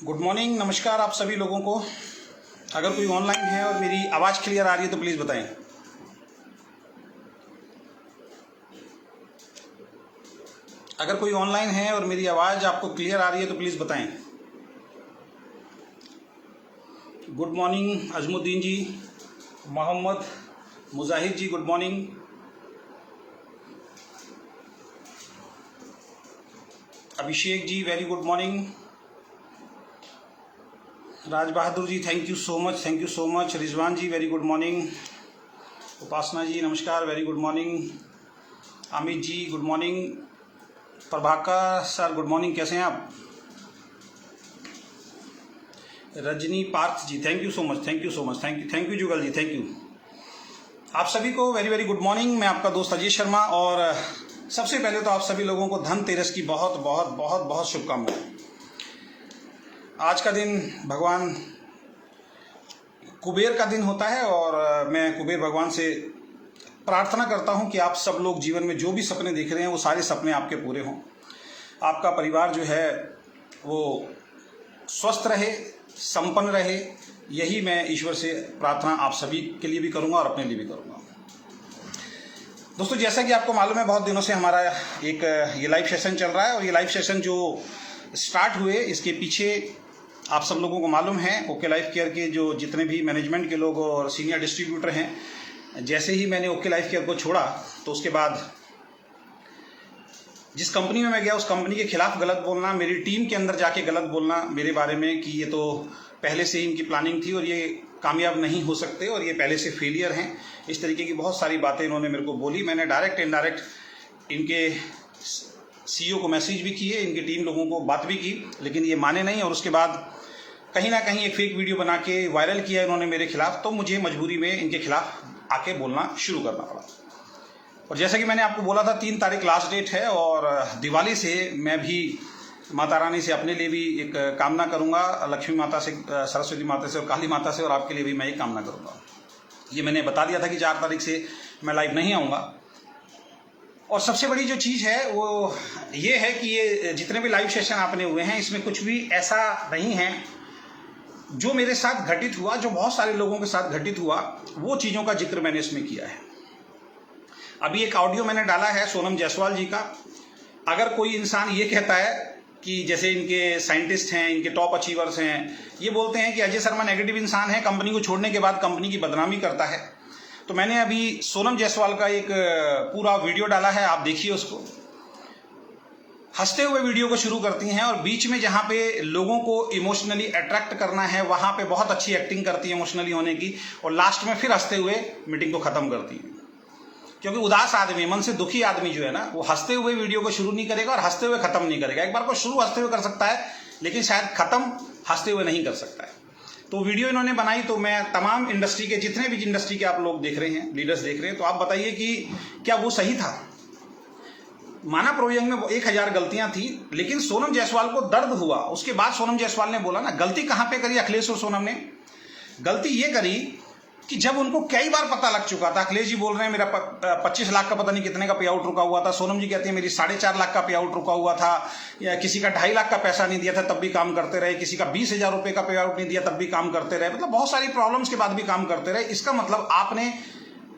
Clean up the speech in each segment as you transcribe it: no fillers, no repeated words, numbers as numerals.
Good morning, नमस्कार आप सभी लोगों को। अगर कोई ऑनलाइन है और मेरी आवाज़ क्लियर आ रही है तो प्लीज़ बताएं। अगर कोई ऑनलाइन है और मेरी आवाज़ आपको क्लियर आ रही है तो प्लीज़ बताएं। Good morning Ajmuddin ji, Mohammad Mujahid ji, good morning. Abhishek ji, very good morning. Raj Bahadur ji, thank you so much, thank you so much. Rizwan ji, very good morning. Upasana ji, नमस्कार, very good morning. Amit ji, good morning. Prabhakar sir, good morning, कैसे हैं आप? Rajni Parth ji, thank you so much, thank you so much, thank you Jugal ji, thank you. आप सभी को very very good morning. मैं आपका दोस्त अजय शर्मा और सबसे पहले तो आप सभी लोगों को धनतेरस की बहुत बहुत बहुत बहुत शुभकामनाएं। आज का दिन भगवान कुबेर का दिन होता है और मैं कुबेर भगवान से प्रार्थना करता हूं कि आप सब लोग जीवन में जो भी सपने देख रहे हैं वो सारे सपने आपके पूरे हों। आपका परिवार जो है वो स्वस्थ रहे, संपन्न रहे, यही मैं ईश्वर से प्रार्थना आप सभी के लिए भी करूंगा और अपने लिए भी करूंगा। दोस्तों, जैसा कि आपको मालूम है, बहुत दिनों से हमारा एक ये लाइव सेशन चल रहा है और ये लाइव सेशन जो स्टार्ट हुए इसके पीछे आप सब लोगों को मालूम है ओके लाइफ केयर के जो जितने भी मैनेजमेंट के लोग और सीनियर डिस्ट्रीब्यूटर हैं, जैसे ही मैंने ओके लाइफ केयर को छोड़ा तो उसके बाद जिस कंपनी में मैं गया उस कंपनी के खिलाफ गलत बोलना, मेरी टीम के अंदर जाके गलत बोलना मेरे बारे में कि ये तो पहले से ही इनकी प्लानिंग थी और ये कामयाब नहीं हो सकते और ये पहले से फेलियर हैं, इस तरीके की बहुत सारी बातें इन्होंने मेरे को बोली। मैंने डायरेक्ट इनडायरेक्ट इनके सीईओ को मैसेज भी किए, इनकी टीम लोगों को बात भी की, लेकिन ये माने नहीं और उसके बाद कहीं ना कहीं एक फेक वीडियो बना के वायरल किया इन्होंने मेरे खिलाफ, तो मुझे मजबूरी में इनके खिलाफ आके बोलना शुरू करना पड़ा। और जैसा कि मैंने आपको बोला था 3 तारीख लास्ट डेट है और दिवाली से मैं भी माता रानी से अपने लिए भी एक कामना करूंगा, लक्ष्मी माता से, सरस्वती माता से और काली माता से, और आपके लिए भी मैं एक कामना करूंगा। ये मैंने बता दिया था कि 4 तारीख से मैं लाइव नहीं आऊँगा। और सबसे बड़ी जो चीज़ है वो ये है कि ये जितने भी लाइव सेशन आपने हुए हैं इसमें कुछ भी ऐसा नहीं है जो मेरे साथ घटित हुआ, जो बहुत सारे लोगों के साथ घटित हुआ, वो चीज़ों का जिक्र मैंने इसमें किया है। अभी एक ऑडियो मैंने डाला है सोनम जायसवाल जी का। अगर कोई इंसान ये कहता है कि जैसे इनके साइंटिस्ट हैं, इनके टॉप अचीवर्स हैं, ये बोलते हैं कि अजय शर्मा नेगेटिव इंसान है, कंपनी को छोड़ने के बाद कंपनी की बदनामी करता है, तो मैंने अभी सोनम जायसवाल का एक पूरा वीडियो डाला है, आप देखिए उसको। हंसते हुए वीडियो को शुरू करती हैं और बीच में जहाँ पे लोगों को इमोशनली अट्रैक्ट करना है वहाँ पे बहुत अच्छी एक्टिंग करती है इमोशनली होने की, और लास्ट में फिर हंसते हुए मीटिंग को ख़त्म करती है। क्योंकि उदास आदमी, मन से दुखी आदमी जो है ना, वो हंसते हुए वीडियो को शुरू नहीं करेगा और हंसते हुए ख़त्म नहीं करेगा। एक बार को शुरू हंसते हुए कर सकता है लेकिन शायद ख़त्म हंसते हुए नहीं कर सकता है। तो वीडियो इन्होंने बनाई तो मैं तमाम इंडस्ट्री के, जितने भी इंडस्ट्री के आप लोग देख रहे हैं, लीडर्स देख रहे हैं, तो आप बताइए कि क्या वो सही था? माना प्रोजेक्ट में 1000 गलतियां थी, लेकिन सोनम जायसवाल को दर्द हुआ। उसके बाद सोनम जायसवाल ने बोला ना, गलती कहां पे करी अखिलेश और सोनम ने? गलती ये करी कि जब उनको कई बार पता लग चुका था, अखिलेश जी बोल रहे हैं मेरा 25 लाख का पता नहीं कितने का पे आउट रुका हुआ था, सोनम जी कहती है मेरी 4.5 लाख का पे आउट रुका हुआ था, या किसी का 2.5 लाख का पैसा नहीं दिया था तब भी काम करते रहे, किसी का 20,000 रुपए का पे आउट नहीं दिया तब भी काम करते रहे, मतलब बहुत सारी प्रॉब्लम्स के बाद भी काम करते रहे। इसका मतलब आपने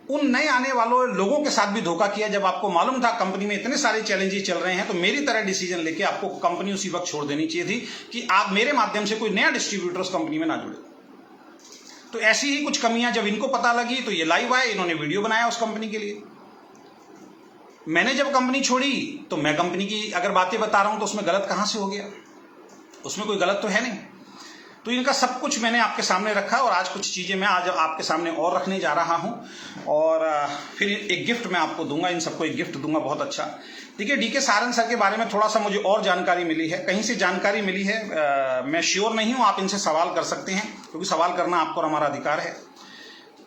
उन नए आने वालों लोगों के साथ भी धोखा किया। जब आपको मालूम था कंपनी में इतने सारे चैलेंजेस चल रहे हैं, तो मेरी तरह डिसीजन लेके आपको कंपनी उसी वक्त छोड़ देनी चाहिए थी कि आप मेरे माध्यम से कोई नया डिस्ट्रीब्यूटर उस कंपनी में ना जुड़े। तो ऐसी ही कुछ कमियां जब इनको पता लगी तो ये लाइव आए, इन्होंने वीडियो बनाया उस कंपनी के लिए। मैंने जब कंपनी छोड़ी तो मैं कंपनी की अगर बातें बता रहा हूं तो उसमें गलत कहां से हो गया? उसमें कोई गलत तो है नहीं। तो इनका सब कुछ मैंने आपके सामने रखा और आज कुछ चीज़ें मैं आज आपके सामने और रखने जा रहा हूं और फिर एक गिफ्ट मैं आपको दूंगा, इन सबको एक गिफ्ट दूंगा बहुत अच्छा। देखिए, डीके सारंग सर के बारे में थोड़ा सा मुझे और जानकारी मिली है, कहीं से जानकारी मिली है, मैं श्योर नहीं हूं, आप इनसे सवाल कर सकते हैं क्योंकि सवाल करना आपको और हमारा अधिकार है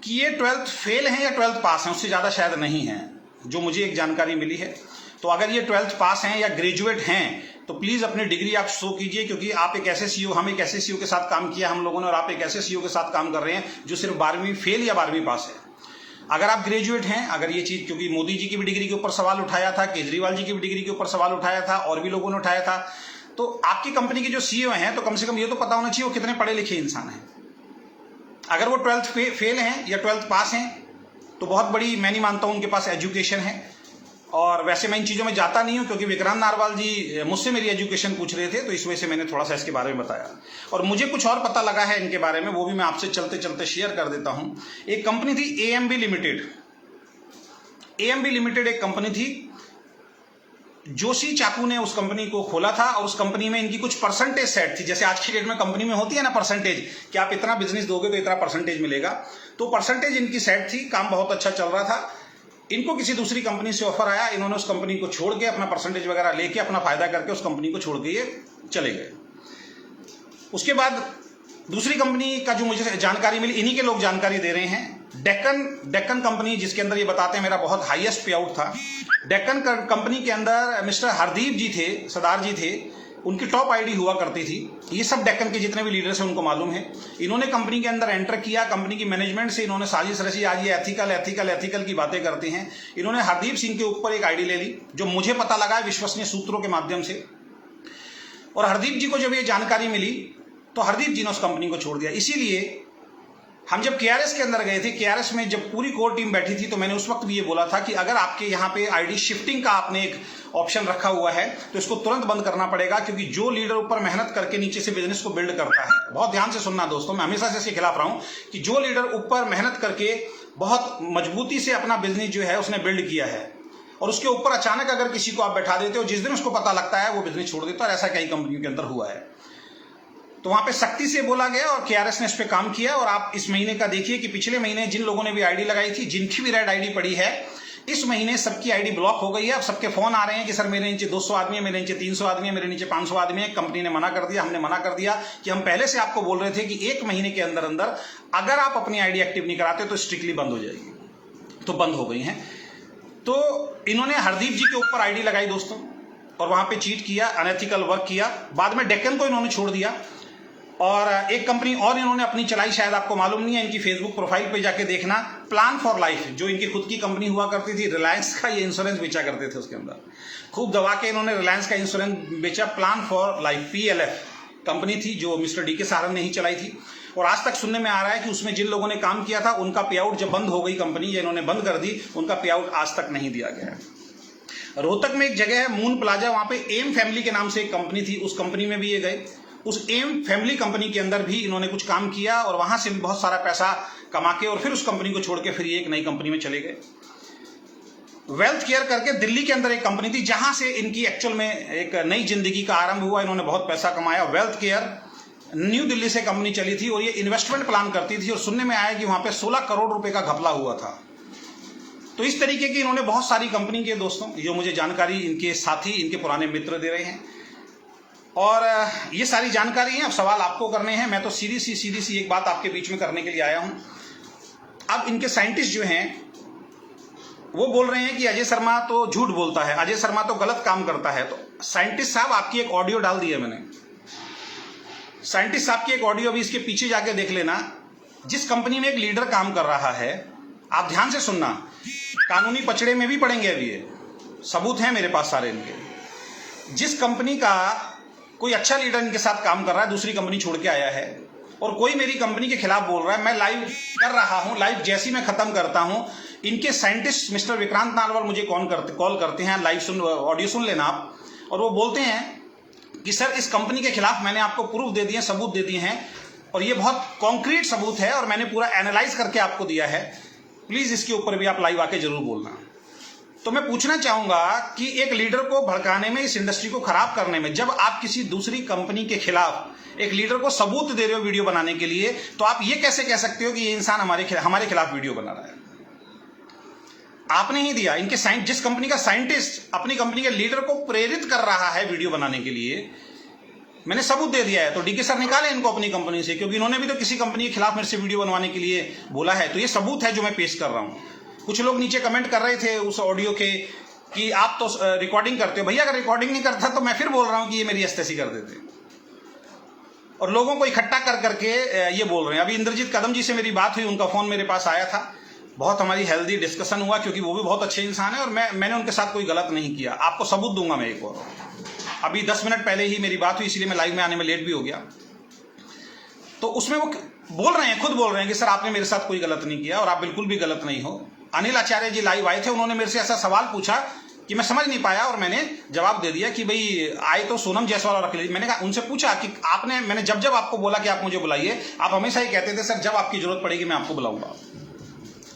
कि ये 12th फेल हैं या 12th पास हैं, उससे ज़्यादा शायद नहीं है, जो मुझे एक जानकारी मिली है। तो अगर ये 12th पास हैं या ग्रेजुएट हैं तो प्लीज़ अपनी डिग्री आप शो कीजिए, क्योंकि आप एक ऐसे सीईओ, हम एक ऐसे सीईओ के साथ काम किया हम लोगों ने, और आप एक ऐसे सीईओ के साथ काम कर रहे हैं जो सिर्फ 12वीं फेल या 12वीं पास है। अगर आप ग्रेजुएट हैं, अगर ये चीज़, क्योंकि मोदी जी की भी डिग्री के ऊपर सवाल उठाया था, केजरीवाल जी की भी डिग्री के ऊपर सवाल उठाया था और भी लोगों ने उठाया था, तो आपकी कंपनी के जो सीईओ हैं तो कम से कम ये तो पता होना चाहिए वो कितने पढ़े लिखे इंसान हैं। अगर वो 12th फेल हैं या 12th पास हैं तो बहुत बड़ी, मैं नहीं मानता हूं उनके पास एजुकेशन है। और वैसे मैं इन चीज़ों में जाता नहीं हूं क्योंकि विक्रांत नारवाल जी मुझसे मेरी एजुकेशन पूछ रहे थे, तो इस वजह से मैंने थोड़ा सा इसके बारे में बताया। और मुझे कुछ और पता लगा है इनके बारे में, वो भी मैं आपसे चलते चलते शेयर कर देता हूं। एक कंपनी थी AMB लिमिटेड। AMB लिमिटेड एक कंपनी थी, जोशी चाकू ने उस कंपनी को खोला था और उस कंपनी में इनकी कुछ परसेंटेज सेट थी। जैसे आज की डेट में कंपनी में होती है ना परसेंटेज, कि आप इतना बिजनेस दोगे तो इतना परसेंटेज मिलेगा, तो परसेंटेज इनकी सेट थी। काम बहुत अच्छा चल रहा था। इनको किसी दूसरी कंपनी से ऑफर आया, इन्होंने उस कंपनी को छोड़ के अपना परसेंटेज वगैरह लेके अपना फायदा करके उस कंपनी को छोड़ के ये चले गए। उसके बाद दूसरी कंपनी का जो मुझे जानकारी मिली, इन्हीं के लोग जानकारी दे रहे हैं, डेक्कन कंपनी, जिसके अंदर ये बताते हैं मेरा बहुत हाईएस्ट पे आउट था। डेक्कन कंपनी के अंदर मिस्टर हरदीप जी थे, सरदार जी थे, उनकी टॉप आईडी हुआ करती थी। ये सब डेक्कन के जितने भी लीडर्स हैं उनको मालूम है। इन्होंने कंपनी के अंदर एंटर किया, कंपनी की मैनेजमेंट से इन्होंने साजिश रची। आज ये एथिकल की बातें करते हैं। इन्होंने हरदीप सिंह के ऊपर एक आईडी ले ली, जो मुझे पता लगा है विश्वसनीय सूत्रों के माध्यम से। और हरदीप जी को जब ये जानकारी मिली तो हरदीप जी ने उस कंपनी को छोड़ दिया। इसीलिए हम जब KRS के अंदर गए थे, KRS में जब पूरी कोर टीम बैठी थी, तो मैंने उस वक्त भी ये बोला था कि अगर आपके यहाँ पे आईडी शिफ्टिंग का आपने एक ऑप्शन रखा हुआ है तो इसको तुरंत बंद करना पड़ेगा, क्योंकि जो लीडर ऊपर मेहनत करके नीचे से बिजनेस को बिल्ड करता है, बहुत ध्यान से सुनना दोस्तों, मैं हमेशा से इसके खिलाफ रहा हूं कि जो लीडर ऊपर मेहनत करके बहुत मजबूती से अपना बिजनेस जो है उसने बिल्ड किया है और उसके ऊपर अचानक अगर किसी को आप बैठा देते हो, जिस दिन उसको पता लगता है वो बिजनेस छोड़ देता है। और ऐसा कई कंपनियों के अंदर हुआ है। तो वहां पे सख्ती से बोला गया और KRS ने इस पे काम किया। और आप इस महीने का देखिए कि पिछले महीने जिन लोगों ने भी आईडी लगाई थी, जिनकी भी रेड आईडी पड़ी है, इस महीने सबकी आईडी ब्लॉक हो गई है। अब सबके फोन आ रहे हैं कि सर मेरे नीचे 200 आदमी है, मेरे नीचे 300 आदमी है, मेरे नीचे 500 आदमी है। कंपनी ने मना कर दिया, हमने मना कर दिया कि हम पहले से आपको बोल रहे थे कि 1 महीने के अंदर अंदर अगर आप अपनी आईडी एक्टिव नहीं कराते तो स्ट्रिक्टली बंद हो जाएगी। तो बंद हो गई है। तो इन्होंने हरदीप जी के ऊपर आईडी लगाई दोस्तों, और वहां पे चीट किया, अनएथिकल वर्क किया। बाद में डेक्कन को इन्होंने छोड़ दिया और एक कंपनी और इन्होंने अपनी चलाई, शायद आपको मालूम नहीं है, इनकी फेसबुक प्रोफाइल पे जाके देखना, प्लान फॉर लाइफ, जो इनकी खुद की कंपनी हुआ करती थी। रिलायंस का ये इंश्योरेंस बेचा करते थे, उसके अंदर खूब दबा के इन्होंने रिलायंस का इंश्योरेंस बेचा। Plan for life PLF company थी जो मिस्टर DK सारन ने ही चलाई थी। और आज तक सुनने में आ रहा है कि उसमें जिन लोगों ने काम किया था उनका पे आउट जब बंद हो गई कंपनी, या इन्होंने बंद कर दी, उनका पे आउट आज तक नहीं दिया गया है। रोहतक में एक जगह है मून प्लाजा, वहां पे एम फैमिली के नाम से एक कंपनी थी, उस कंपनी में भी ये गए। उस एम फैमिली कंपनी के अंदर भी इन्होंने कुछ काम किया और वहां से भी बहुत सारा पैसा कमा के और फिर उस कंपनी को छोड़ के फिर एक नई कंपनी में चले गए। वेल्थ केयर करके दिल्ली के अंदर एक कंपनी थी, जहां से इनकी एक्चुअल में एक नई जिंदगी का आरंभ हुआ। इन्होंने बहुत पैसा कमाया। वेल्थ केयर न्यू दिल्ली से कंपनी चली थी और ये इन्वेस्टमेंट प्लान करती थी, और सुनने में आया कि वहां पे 16 करोड़ रुपए का घपला हुआ था। तो इस तरीके की इन्होंने बहुत सारी कंपनी के दोस्तों, जो मुझे जानकारी इनके साथी, इनके पुराने मित्र दे रहे हैं, और ये सारी जानकारी है। अब सवाल आपको करने हैं, मैं तो सीधी सी एक बात आपके बीच में करने के लिए आया हूं। अब इनके साइंटिस्ट जो हैं वो बोल रहे हैं कि अजय शर्मा तो झूठ बोलता है, अजय शर्मा तो गलत काम करता है। तो साइंटिस्ट साहब आपकी एक ऑडियो डाल दी है मैंने, साइंटिस्ट साहब की एक ऑडियो, भी इसके पीछे जाके देख लेना। जिस कंपनी में एक लीडर काम कर रहा है, आप ध्यान से सुनना, कानूनी पचड़े में भी पड़ेंगे, अभी ये सबूत हैं मेरे पास सारे इनके। जिस कंपनी का कोई अच्छा लीडर इनके साथ काम कर रहा है, दूसरी कंपनी छोड़ के आया है, और कोई मेरी कंपनी के खिलाफ बोल रहा है, मैं लाइव कर रहा हूं, लाइव जैसी मैं खत्म करता हूं, इनके साइंटिस्ट मिस्टर विक्रांत नारवाल मुझे कॉल करते हैं, लाइव ऑडियो सुन लेना आप, और वो बोलते हैं कि सर इस कंपनी के खिलाफ मैंने आपको प्रूफ दे दिए, सबूत दे दिए हैं, और ये बहुत कॉन्क्रीट सबूत है और मैंने पूरा एनालाइज करके आपको दिया है, प्लीज इसके ऊपर भी आप लाइव आके जरूर बोलना। तो मैं पूछना चाहूंगा कि एक लीडर को भड़काने में, इस इंडस्ट्री को खराब करने में, जब आप किसी दूसरी कंपनी के खिलाफ एक लीडर को सबूत दे रहे हो वीडियो बनाने के लिए, तो आप ये कैसे कह सकते हो कि ये इंसान हमारे खिलाफ वीडियो बना रहा है? आपने ही दिया। इनके जिस कंपनी का साइंटिस्ट अपनी कंपनी के लीडर को प्रेरित कर रहा है वीडियो बनाने के लिए, मैंने सबूत दे दिया है। तो DK सर निकाले इनको अपनी कंपनी से, क्योंकि इन्होंने भी तो किसी कंपनी के खिलाफ मेरे से वीडियो बनवाने के लिए बोला है। तो ये सबूत है जो मैं पेश कर रहा हूं। कुछ लोग नीचे कमेंट कर रहे थे उस ऑडियो के कि आप तो रिकॉर्डिंग करते हो। भैया अगर रिकॉर्डिंग नहीं करता तो मैं फिर बोल रहा हूं कि ये मेरी अस्तेसी कर देते, और लोगों को इकट्ठा कर करके ये बोल रहे हैं। अभी इंद्रजीत कदम जी से मेरी बात हुई, उनका फोन मेरे पास आया था, बहुत हमारी हेल्दी डिस्कशन हुआ, क्योंकि वो भी बहुत अच्छे इंसान है और मैंने उनके साथ कोई गलत नहीं किया। आपको सबूत दूंगा मैं एक और। अभी 10 मिनट पहले ही मेरी बात हुई, इसलिए मैं लाइव में आने में लेट भी हो गया। तो उसमें वो बोल रहे हैं, खुद बोल रहे हैं कि सर आपने मेरे साथ कोई गलत नहीं किया और आप बिल्कुल भी गलत नहीं हो। अनिल आचार्य जी लाइव आए थे, उन्होंने मेरे से ऐसा सवाल पूछा कि मैं समझ नहीं पाया और मैंने जवाब दे दिया कि भाई आए तो सोनम जायसवाल और अखिलेश। मैंने कहा, उनसे पूछा कि मैंने जब आपको बोला कि आप मुझे बुलाइए, आप हमेशा ही कहते थे सर जब आपकी जरूरत पड़ेगी मैं आपको बुलाऊंगा।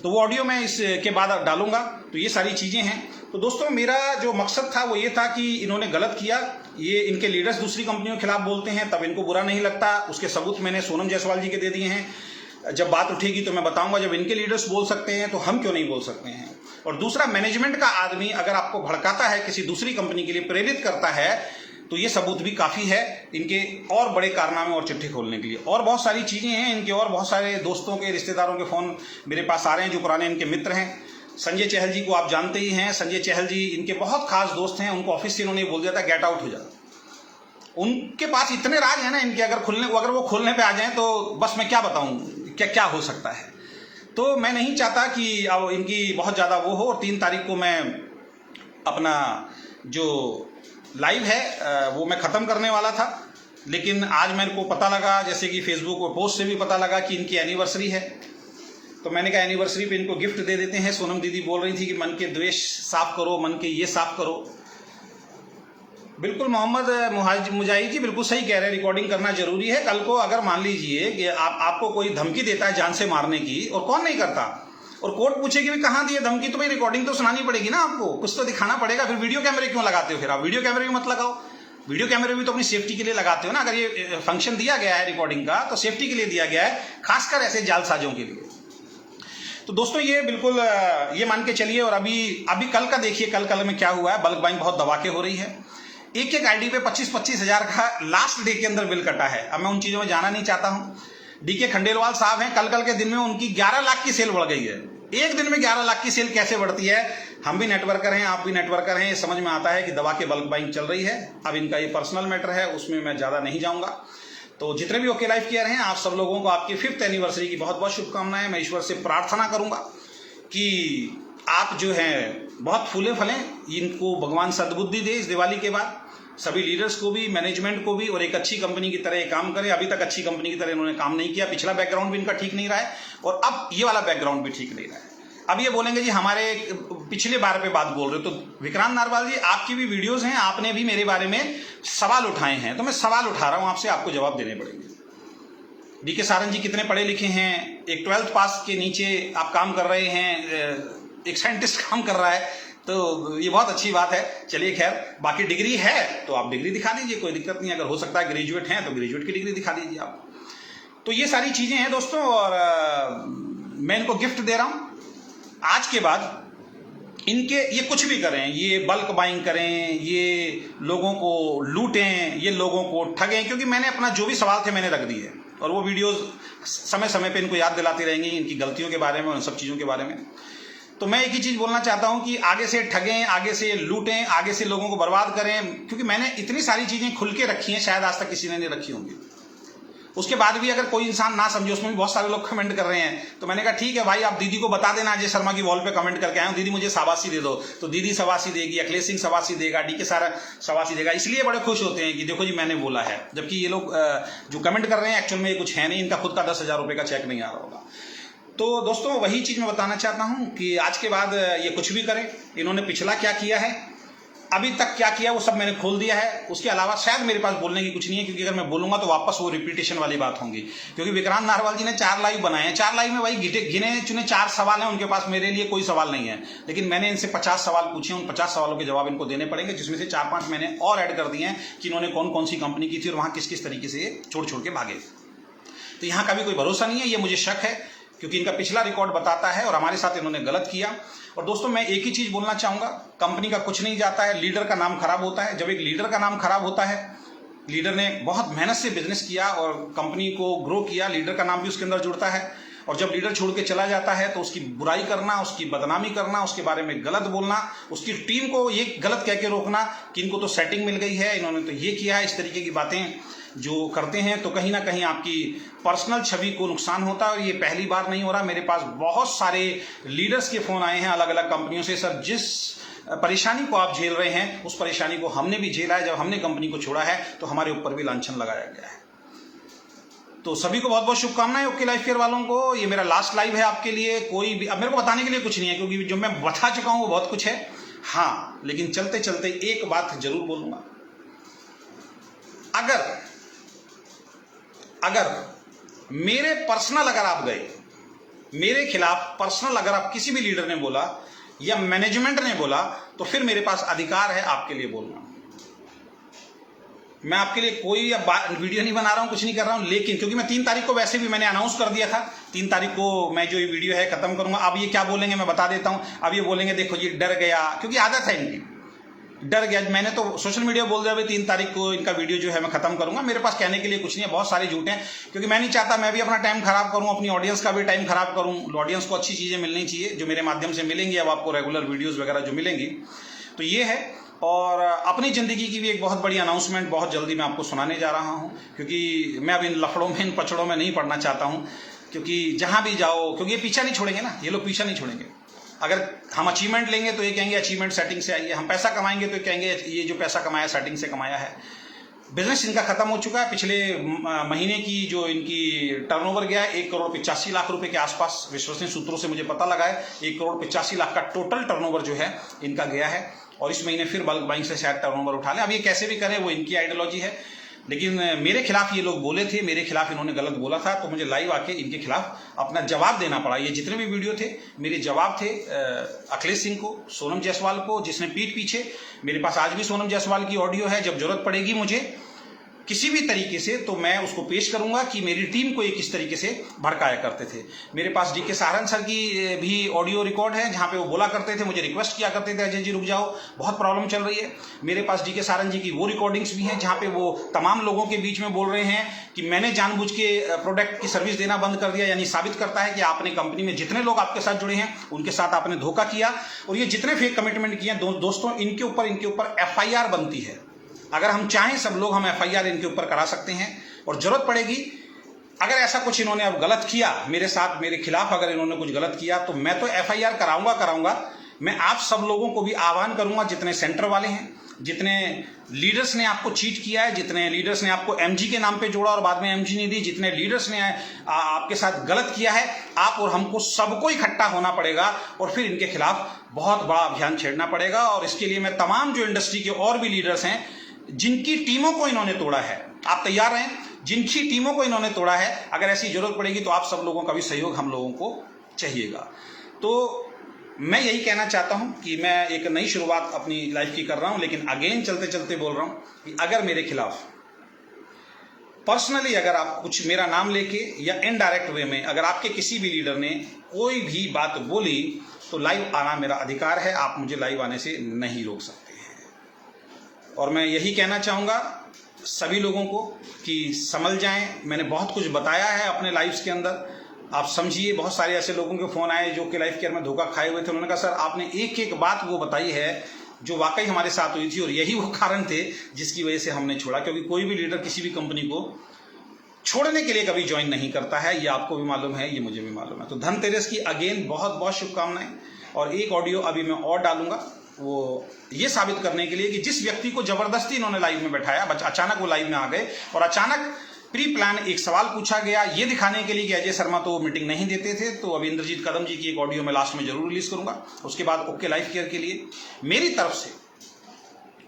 तो वो ऑडियो मैं इसके बाद डालूंगा। तो ये सारी चीजें हैं। तो दोस्तों मेरा जो मकसद था वो ये था कि इन्होंने गलत किया, ये इनके लीडर्स दूसरी कंपनियों के खिलाफ बोलते हैं तब इनको बुरा नहीं लगता, उसके सबूत मैंने सोनम जायसवाल जी के दे दिए हैं। जब बात उठेगी तो मैं बताऊंगा, जब इनके लीडर्स बोल सकते हैं तो हम क्यों नहीं बोल सकते हैं। और दूसरा, मैनेजमेंट का आदमी अगर आपको भड़काता है, किसी दूसरी कंपनी के लिए प्रेरित करता है, तो ये सबूत भी काफ़ी है इनके और बड़े कारनामे और चिट्ठी खोलने के लिए। और बहुत सारी चीज़ें हैं इनके, और बहुत सारे दोस्तों के, रिश्तेदारों के फ़ोन मेरे पास आ रहे हैं जो पुराने इनके मित्र हैं। संजय चहल जी को आप जानते ही हैं। संजय चहल जी इनके बहुत खास दोस्त हैं। उनको ऑफिस से इन्होंने बोल दिया था गेट आउट हो जा। उनके पास इतने राज हैं ना इनके, अगर वो खोलने पे आ जाएं तो बस मैं क्या बताऊं क्या हो सकता है। तो मैं नहीं चाहता कि अब इनकी बहुत ज़्यादा वो हो। और 3 तारीख को मैं अपना जो लाइव है वो मैं ख़त्म करने वाला था, लेकिन आज मेरे को पता लगा, जैसे कि फेसबुक और पोस्ट से भी पता लगा कि इनकी एनिवर्सरी है। तो मैंने कहा एनिवर्सरी पे इनको गिफ्ट दे देते हैं। सोनम दीदी बोल रही थी कि मन के द्वेष साफ करो, मन के ये साफ करो। बिल्कुल मोहम्मद मुजाहिद जी बिल्कुल सही कह रहे हैं, रिकॉर्डिंग करना जरूरी है। कल को अगर मान लीजिए कि आपको कोई धमकी देता है जान से मारने की, और कौन नहीं करता, और कोर्ट पूछेगी भी कहाँ दी है धमकी, तो भाई रिकॉर्डिंग तो सुनानी पड़ेगी ना, आपको कुछ तो दिखाना पड़ेगा। फिर वीडियो कैमरे क्यों लगाते हो? फिर आप वीडियो कैमरे भी मत लगाओ। वीडियो कैमरे भी तो अपनी सेफ्टी के लिए लगाते हो ना। अगर ये फंक्शन दिया गया है रिकॉर्डिंग का तो सेफ्टी के लिए दिया गया है, खासकर ऐसे जालसाजों के लिए। तो दोस्तों ये बिल्कुल ये मान के चलिए। और अभी कल का देखिए, कल में क्या हुआ है। बल्क बाइंग बहुत दबा के हो रही है। एक आईडी पे 25-25 हज़ार का लास्ट डे के अंदर बिल कटा है। अब मैं उन चीजों में जाना नहीं चाहता हूं। डीके खंडेलवाल साहब हैं, कल के दिन में उनकी 11 लाख की सेल बढ़ गई है। एक दिन में 11 लाख की सेल कैसे बढ़ती है? हम भी नेटवर्कर हैं, आप भी नेटवर्कर हैं, समझ में आता है कि दबा के बल्क बाइंग चल रही है। अब इनका ये पर्सनल मैटर है, उसमें मैं ज्यादा नहीं जाऊंगा। तो जितने भी ओके लाइफ किया रहे हैं, आप सब लोगों को आपकी 5th एनिवर्सरी की बहुत बहुत शुभकामनाएं। मैं ईश्वर से प्रार्थना करूंगा कि आप जो हैं बहुत फूले फलें, इनको भगवान सद्बुद्धि दे इस दिवाली के बाद। सभी लीडर्स को भी, मैनेजमेंट को भी, और एक अच्छी कंपनी की तरह काम करें। अभी तक अच्छी कंपनी की तरह इन्होंने काम नहीं किया। पिछला बैकग्राउंड भी इनका ठीक नहीं रहा है और अब ये वाला बैकग्राउंड भी ठीक नहीं रहा है। अब ये बोलेंगे जी हमारे पिछले बार पे बात बोल रहे हो। तो विक्रांत नारवाल जी, आपकी भी वीडियोस हैं, आपने भी मेरे बारे में सवाल उठाए हैं, तो मैं सवाल उठा रहा हूं आपसे, आपको जवाब देने पड़ेंगे। डीके सारंग जी कितने पढ़े लिखे हैं? एक 12th पास के नीचे आप काम कर रहे हैं, एक साइंटिस्ट काम कर रहा है, तो ये बहुत अच्छी बात है। चलिए खैर, बाकी डिग्री है तो आप डिग्री दिखा दीजिए, कोई दिक्कत नहीं। अगर हो सकता है ग्रेजुएट हैं तो ग्रेजुएट की डिग्री दिखा दीजिए आप। तो ये सारी चीजें हैं दोस्तों, और मैं इनको गिफ्ट दे रहा हूं। आज के बाद इनके ये कुछ भी करें, ये बल्क बाइंग करें, ये लोगों को लूटें, ये लोगों को ठगें, क्योंकि मैंने अपना जो भी सवाल थे मैंने रख दिए, और वो वीडियोस समय समय पे इनको याद दिलाती रहेंगी इनकी गलतियों के बारे में, उन सब चीज़ों के बारे में। तो मैं एक ही चीज़ बोलना चाहता हूं कि आगे से ठगें, आगे से लूटें, आगे से लोगों को बर्बाद करें, क्योंकि मैंने इतनी सारी चीज़ें खुल के रखी हैं, शायद आज तक किसी ने नहीं रखी होंगी। उसके बाद भी अगर कोई इंसान ना समझे, उसमें भी बहुत सारे लोग कमेंट कर रहे हैं, तो मैंने कहा ठीक है भाई, आप दीदी को बता देना, अजय शर्मा की वॉल पे कमेंट करके आए हो, दीदी मुझे शाबाशी दे दो, तो दीदी शाबाशी देगी, अखिलेश सिंह शाबाशी देगा, डीके सारा शाबाशी देगा। इसलिए बड़े खुश होते हैं कि देखो जी मैंने बोला है, जबकि ये लोग जो कमेंट कर रहे हैं एक्चुअल में ये कुछ है नहीं, इनका खुद का 10,000 रुपये का चेक नहीं आ रहा होगा। तो दोस्तों वही चीज़ मैं बताना चाहता हूँ कि आज के बाद ये कुछ भी करें, इन्होंने पिछला क्या किया है, अभी तक क्या किया, वो सब मैंने खोल दिया है। उसके अलावा शायद मेरे पास बोलने की कुछ नहीं है, क्योंकि अगर मैं बोलूंगा तो वापस वो रिपीटेशन वाली बात होगी। क्योंकि विक्रांत नारवाल जी ने 4 लाइव बनाए हैं, 4 लाइव में भाई गिने चुने 4 सवाल हैं उनके पास, मेरे लिए कोई सवाल नहीं है। लेकिन मैंने इनसे 50 सवाल पूछे, उन 50 सवालों के जवाब इनको देने पड़ेंगे, जिसमें से 4-5 मैंने और ऐड कर दिए हैं कि इन्होंने कौन कौन सी कंपनी की थी और वहाँ किस किस तरीके से छोड़ छोड़ के भागे। तो यहाँ का भी कोई भरोसा नहीं है, ये मुझे शक है, क्योंकि इनका पिछला रिकॉर्ड बताता है और हमारे साथ इन्होंने गलत किया। और दोस्तों मैं एक ही चीज बोलना चाहूंगा, कंपनी का कुछ नहीं जाता है, लीडर का नाम खराब होता है। जब एक लीडर का नाम खराब होता है, लीडर ने बहुत मेहनत से बिजनेस किया और कंपनी को ग्रो किया, लीडर का नाम भी उसके अंदर जुड़ता है। और जब लीडर छोड़ के चला जाता है तो उसकी बुराई करना, उसकी बदनामी करना, उसके बारे में गलत बोलना, उसकी टीम को ये गलत कह के रोकना कि इनको तो सेटिंग मिल गई है, इन्होंने तो ये किया है, इस तरीके की बातें जो करते हैं तो कहीं ना कहीं आपकी पर्सनल छवि को नुकसान होता है। और ये पहली बार नहीं हो रहा, मेरे पास बहुत सारे लीडर्स के फ़ोन आए हैं अलग अलग कंपनियों से, सर जिस परेशानी को आप झेल रहे हैं उस परेशानी को हमने भी झेला है, जब हमने कंपनी को छोड़ा है तो हमारे ऊपर भी लांछन लगाया गया है। तो सभी को बहुत बहुत शुभकामनाएं ओके लाइफ केयर वालों को। ये मेरा लास्ट लाइव है आपके लिए। कोई भी अब मेरे को बताने के लिए कुछ नहीं है, क्योंकि जो मैं बता चुका हूं वो बहुत कुछ है। हाँ, लेकिन चलते चलते एक बात जरूर बोलूंगा, अगर मेरे पर्सनल अगर आप गए, मेरे खिलाफ पर्सनल अगर आप किसी भी लीडर ने बोला या मैनेजमेंट ने बोला, तो फिर मेरे पास अधिकार है आपके लिए बोलना। मैं आपके लिए कोई अब वीडियो नहीं बना रहा हूं, कुछ नहीं कर रहा हूं, लेकिन क्योंकि मैं 3 तारीख को वैसे भी मैंने अनाउंस कर दिया था, 3 तारीख को मैं जो ये वीडियो है खत्म करूंगा। अब ये क्या बोलेंगे मैं बता देता हूं। अब ये बोलेंगे देखो ये डर गया, क्योंकि आदत है इनकी, डर गया। मैंने तो सोशल मीडिया बोल दिया भाई 3 तारीख को इनका वीडियो जो है मैं खत्म करूंगा। मेरे पास कहने के लिए कुछ नहीं है, बहुत सारे झूठ हैं, क्योंकि मैं नहीं चाहता मैं भी अपना टाइम खराब करूं, अपनी ऑडियंस का भी टाइम खराब करूं। ऑडियंस को अच्छी चीजें मिलनी चाहिए जो मेरे माध्यम से मिलेंगी, अब आपको रेगुलर वीडियोज वगैरह जो मिलेंगी। तो ये है, और अपनी ज़िंदगी की भी एक बहुत बड़ी अनाउंसमेंट बहुत जल्दी मैं आपको सुनाने जा रहा हूं, क्योंकि मैं अब इन लफड़ों में, इन पचड़ों में नहीं पड़ना चाहता हूं। क्योंकि जहां भी जाओ, क्योंकि ये पीछा नहीं छोड़ेंगे ना, ये लोग पीछा नहीं छोड़ेंगे। अगर हम अचीवमेंट लेंगे तो ये कहेंगे अचीवमेंट सेटिंग से आई है, हम पैसा कमाएंगे तो ये कहेंगे ये जो पैसा कमाया सेटिंग से कमाया है। बिजनेस इनका खत्म हो चुका है। पिछले महीने की जो इनकी टर्नओवर गया है 1,85,00,000 रुपए के आसपास, विश्वसनीय सूत्रों से मुझे पता लगा है 1,85,00,000 का टोटल टर्नओवर जो है इनका गया है। और इस महीने फिर बल्क बाइंग से शायद टर्नओवर उठा लें। अब ये कैसे भी करें वो इनकी आइडियोलॉजी है, लेकिन मेरे खिलाफ ये लोग बोले थे, मेरे खिलाफ इन्होंने गलत बोला था, तो मुझे लाइव आके इनके खिलाफ अपना जवाब देना पड़ा। ये जितने भी वीडियो थे मेरे जवाब थे अखिलेश सिंह को, सोनम जायसवाल को, जिसने पीठ पीछे, मेरे पास आज भी सोनम जायसवाल की ऑडियो है। जब जरूरत पड़ेगी मुझे किसी भी तरीके से तो मैं उसको पेश करूंगा कि मेरी टीम को ये किस तरीके से भड़काया करते थे। मेरे पास डीके सहारण सर की भी ऑडियो रिकॉर्ड है, जहां पे वो बोला करते थे, मुझे रिक्वेस्ट किया करते थे अजय जी रुक जाओ, बहुत प्रॉब्लम चल रही है। मेरे पास डीके सहारण जी की वो रिकॉर्डिंग्स भी हैं जहां पे वो तमाम लोगों के बीच में बोल रहे हैं कि मैंने जानबूझ के प्रोडक्ट की सर्विस देना बंद कर दिया। यानी साबित करता है कि आपने कंपनी में जितने लोग आपके साथ जुड़े हैं उनके साथ आपने धोखा किया, और ये जितने फेक कमिटमेंट किए दोस्तों, इनके ऊपर FIR बनती है। अगर हम चाहें सब लोग हम FIR इनके ऊपर करा सकते हैं, और जरूरत पड़ेगी अगर ऐसा कुछ इन्होंने अब गलत किया मेरे साथ, मेरे खिलाफ अगर इन्होंने कुछ गलत किया तो मैं तो FIR कराऊंगा। मैं आप सब लोगों को भी आह्वान करूंगा, जितने सेंटर वाले हैं, जितने लीडर्स ने आपको चीट किया है, जितने लीडर्स ने आपको MG के नाम पे जोड़ा और बाद में MG नहीं दी, जितने लीडर्स ने आपके साथ गलत किया है, आप और हमको सबको इकट्ठा होना पड़ेगा और फिर इनके खिलाफ बहुत बड़ा अभियान छेड़ना पड़ेगा। और इसके लिए मैं तमाम जो इंडस्ट्री के और भी लीडर्स हैं जिनकी टीमों को इन्होंने तोड़ा है, आप तैयार रहें, जिनकी टीमों को इन्होंने तोड़ा है, अगर ऐसी जरूरत पड़ेगी तो आप सब लोगों का भी सहयोग हम लोगों को चाहिएगा। तो मैं यही कहना चाहता हूं कि मैं एक नई शुरुआत अपनी लाइफ की कर रहा हूं, लेकिन अगेन चलते चलते बोल रहा हूं कि अगर मेरे खिलाफ पर्सनली अगर आप कुछ मेरा नाम लेके या इनडायरेक्ट वे में अगर आपके किसी भी लीडर ने कोई भी बात बोली तो लाइव आना मेरा अधिकार है, आप मुझे लाइव आने से नहीं रोक सकते। और मैं यही कहना चाहूँगा सभी लोगों को कि समझ जाएं, मैंने बहुत कुछ बताया है अपने लाइफ्स के अंदर, आप समझिए। बहुत सारे ऐसे लोगों के फ़ोन आए जो कि लाइफ केयर में धोखा खाए हुए थे, उन्होंने कहा सर आपने एक एक बात वो बताई है जो वाकई हमारे साथ हुई थी, और यही वो कारण थे जिसकी वजह से हमने छोड़ा। क्योंकि कोई भी लीडर किसी भी कंपनी को छोड़ने के लिए कभी ज्वाइन नहीं करता है, ये आपको भी मालूम है, ये मुझे भी मालूम है। तो धनतेरस की अगेन बहुत बहुत शुभकामनाएं। और एक ऑडियो अभी मैं और डालूंगा, वो ये साबित करने के लिए कि जिस व्यक्ति को जबरदस्ती इन्होंने लाइव में बैठाया, अचानक वो लाइव में आ गए और अचानक प्री प्लान एक सवाल पूछा गया, ये दिखाने के लिए कि अजय शर्मा तो मीटिंग नहीं देते थे। तो अभी इंद्रजीत कदम जी की एक ऑडियो मैं लास्ट में जरूर रिलीज करूंगा। उसके बाद ओके लाइफ केयर के लिए मेरी तरफ से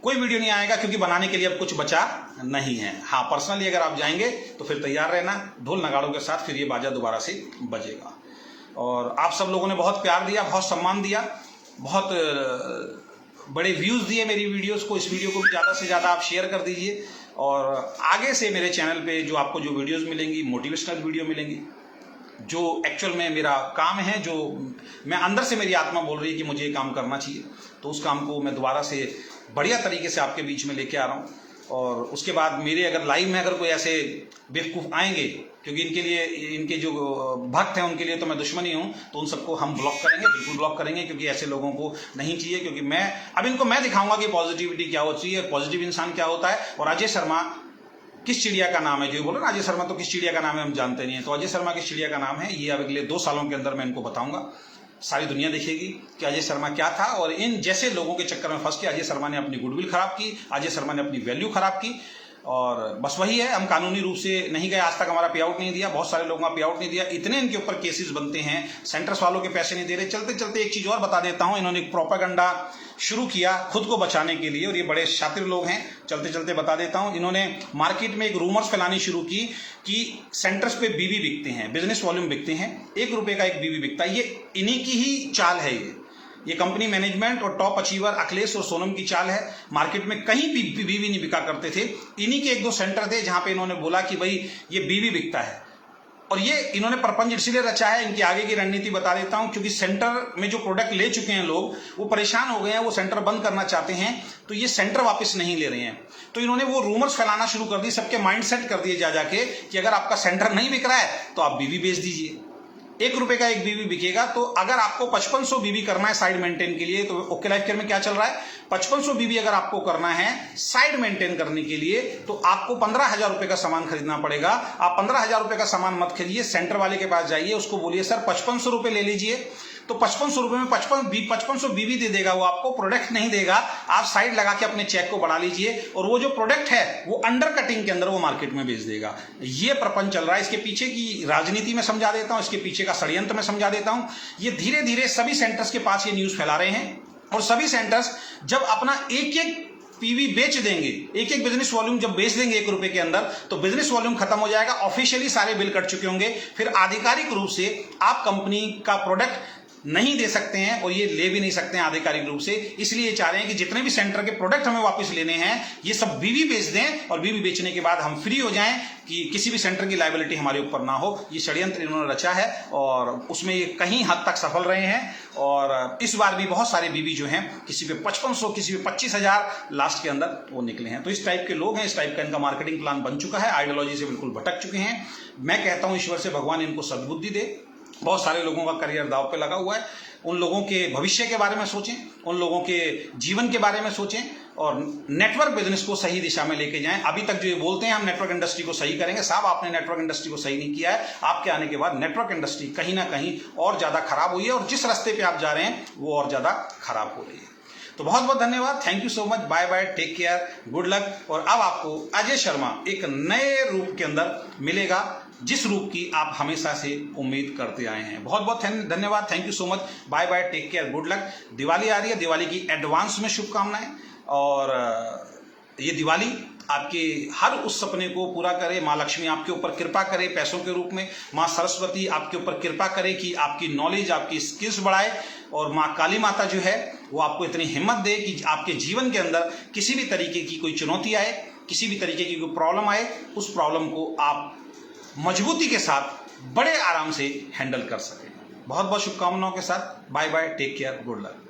कोई वीडियो नहीं आएगा, क्योंकि बनाने के लिए अब कुछ बचा नहीं है। हाँ, पर्सनली अगर आप जाएंगे तो फिर तैयार रहना, ढोल नगाड़ों के साथ फिर ये बाजा दोबारा से बजेगा। और आप सब लोगों ने बहुत प्यार दिया, बहुत सम्मान दिया, बहुत बड़े व्यूज़ दिए मेरी वीडियोस को। इस वीडियो को भी ज़्यादा से ज़्यादा आप शेयर कर दीजिए। और आगे से मेरे चैनल पे जो आपको जो वीडियोस मिलेंगी, मोटिवेशनल वीडियो मिलेंगी, जो एक्चुअल में मेरा काम है, जो मैं अंदर से मेरी आत्मा बोल रही है कि मुझे ये काम करना चाहिए, तो उस काम को मैं दोबारा से बढ़िया तरीके से आपके बीच में लेके आ रहा हूँ। और उसके बाद मेरे अगर लाइव में अगर कोई ऐसे बेवकूफ़ आएंगे, क्योंकि इनके लिए, इनके जो भक्त हैं उनके लिए तो मैं दुश्मन ही हूँ, तो उन सबको हम ब्लॉक करेंगे, बिल्कुल ब्लॉक करेंगे, क्योंकि ऐसे लोगों को नहीं चाहिए। क्योंकि मैं अब इनको मैं दिखाऊंगा कि पॉजिटिविटी क्या होती है, पॉजिटिव इंसान क्या होता है। और अजय शर्मा किस चिड़िया का नाम है, जो बोलो ना अजय शर्मा तो किस चिड़िया का नाम है हम जानते नहीं है, तो अजय शर्मा किस चिड़िया का नाम है ये अगले 2 सालों के अंदर मैं इनको बताऊंगा। सारी दुनिया देखेगी कि अजय शर्मा क्या था, और इन जैसे लोगों के चक्कर में फंस के अजय शर्मा ने अपनी गुडविल खराब की, अजय शर्मा ने अपनी वैल्यू खराब की। और बस वही है, हम कानूनी रूप से नहीं गए, आज तक हमारा पे आउट नहीं दिया, बहुत सारे लोगों का पे आउट नहीं दिया, इतने इनके ऊपर केसेस बनते हैं, सेंटर्स वालों के पैसे नहीं दे रहे। चलते चलते एक चीज और बता देता हूं, इन्होंने एक प्रोपेगेंडा शुरू किया खुद को बचाने के लिए, और ये बड़े शातिर लोग हैं। चलते चलते बता देता हूं, इन्होंने मार्केट में एक रूमर्स फैलानी शुरू की कि सेंटर्स पे बीवी बिकते हैं, बिजनेस वॉल्यूम बिकते हैं, 1 रुपए का एक बीवी बिकता है। ये इन्हीं की ही चाल है, ये कंपनी मैनेजमेंट और टॉप अचीवर अखिलेश और सोनम की चाल है। मार्केट में कहीं भी बीवी नहीं बिका करते थे, इन्हीं के 1-2 सेंटर थे जहां पे इन्होंने बोला कि भाई ये बीवी बिकता है। और ये इन्होंने प्रपंच इसलिए रचा है, इनकी आगे की रणनीति बता देता हूं, क्योंकि सेंटर में जो प्रोडक्ट ले चुके हैं लोग वो परेशान हो गए हैं, वो सेंटर बंद करना चाहते हैं, तो ये सेंटर वापस नहीं ले रहे हैं। तो इन्होंने वो रूमर्स फैलाना शुरू कर दी, सबके माइंड सेट कर दिए जा जाके कि अगर आपका सेंटर नहीं बिक रहा है तो आप बीवी बेच दीजिए, 1 रुपए का एक बीवी बिकेगा। तो अगर आपको 5500 बीवी करना है साइड मेंटेन के लिए, तो ओके लाइफ केयर में क्या चल रहा है, 5500 बीवी अगर आपको करना है साइड मेंटेन करने के लिए, तो आपको 15,000 रुपए का सामान खरीदना पड़ेगा। आप 15,000 रुपए का सामान मत खरीदिए, सेंटर वाले के पास जाइए, उसको बोलिए सर 5500 रुपए ले लीजिए, तो 5500 रुपए में 5500 बीवी दे देगा, वो आपको प्रोडक्ट नहीं देगा। आप साइड लगा के अपने चेक को बढ़ा लीजिए, और वो जो प्रोडक्ट है वो अंडर कटिंग के अंदर वो मार्केट में बेच देगा। ये प्रपंच चल रहा है। इसके पीछे की राजनीति में समझा देता हूं, इसके पीछे का षड्यंत्र में समझा देता हूं। ये धीरे धीरे सभी सेंटर्स के पास ये न्यूज फैला रहे हैं, और सभी सेंटर्स जब अपना एक पीवी बेच देंगे, एक बिजनेस वॉल्यूम जब बेच देंगे 1 रुपए के अंदर, तो बिजनेस वॉल्यूम खत्म हो जाएगा, ऑफिशियली सारे बिल कट चुके होंगे, फिर आधिकारिक रूप से आप कंपनी का प्रोडक्ट नहीं दे सकते हैं, और ये ले भी नहीं सकते हैं आधिकारिक रूप से। इसलिए चाह रहे हैं कि जितने भी सेंटर के प्रोडक्ट हमें वापस लेने हैं ये सब बीवी बेच दें, और बीवी बेचने के बाद हम फ्री हो जाएं, कि किसी भी सेंटर की लायबिलिटी हमारे ऊपर ना हो। ये षड्यंत्र इन्होंने रचा है, और उसमें ये कहीं हद तक सफल रहे हैं। और इस बार भी बहुत सारे बीवी जो हैं, किसी पे 5500, किसी पे 25,000 लास्ट के अंदर वो निकले हैं। तो इस टाइप के लोग हैं, इस टाइप का इनका मार्केटिंग प्लान बन चुका है, आइडियोलॉजी से बिल्कुल भटक चुके हैं। मैं कहता हूं ईश्वर से भगवान इनको सद्बुद्धि दे। बहुत सारे लोगों का करियर दांव पे लगा हुआ है, उन लोगों के भविष्य के बारे में सोचें, उन लोगों के जीवन के बारे में सोचें, और नेटवर्क बिजनेस को सही दिशा में लेके जाएं। अभी तक जो ये बोलते हैं हम नेटवर्क इंडस्ट्री को सही करेंगे, साहब आपने नेटवर्क इंडस्ट्री को सही नहीं किया है। आपके आने के बाद नेटवर्क इंडस्ट्री कहीं ना कहीं और ज्यादा खराब हुई है, और जिस रास्ते पे आप जा रहे हैं वो और ज्यादा खराब हो रही है। तो बहुत बहुत धन्यवाद, thank you so much, bye bye, take care, good luck. और अब आपको अजय शर्मा एक नए रूप के अंदर मिलेगा, जिस रूप की आप हमेशा से उम्मीद करते आए हैं। बहुत बहुत धन्यवाद, thank you so much, bye bye, take care, good luck. Diwali आ रही है, दिवाली की एडवांस में शुभकामनाएं, और ये दिवाली आपके हर उस सपने को पूरा करे। माँ लक्ष्मी आपके ऊपर कृपा करे पैसों के रूप में, माँ सरस्वती आपके ऊपर कृपा करे कि आपकी नॉलेज, आपकी स्किल्स बढ़ाए, और माँ काली माता जो है वो आपको इतनी हिम्मत दे कि आपके जीवन के अंदर किसी भी तरीके की कोई चुनौती आए, किसी भी तरीके की कोई प्रॉब्लम आए, उस प्रॉब्लम को आप मजबूती के साथ बड़े आराम से हैंडल कर सकें। बहुत बहुत शुभकामनाओं के साथ, bye bye, take care, good luck.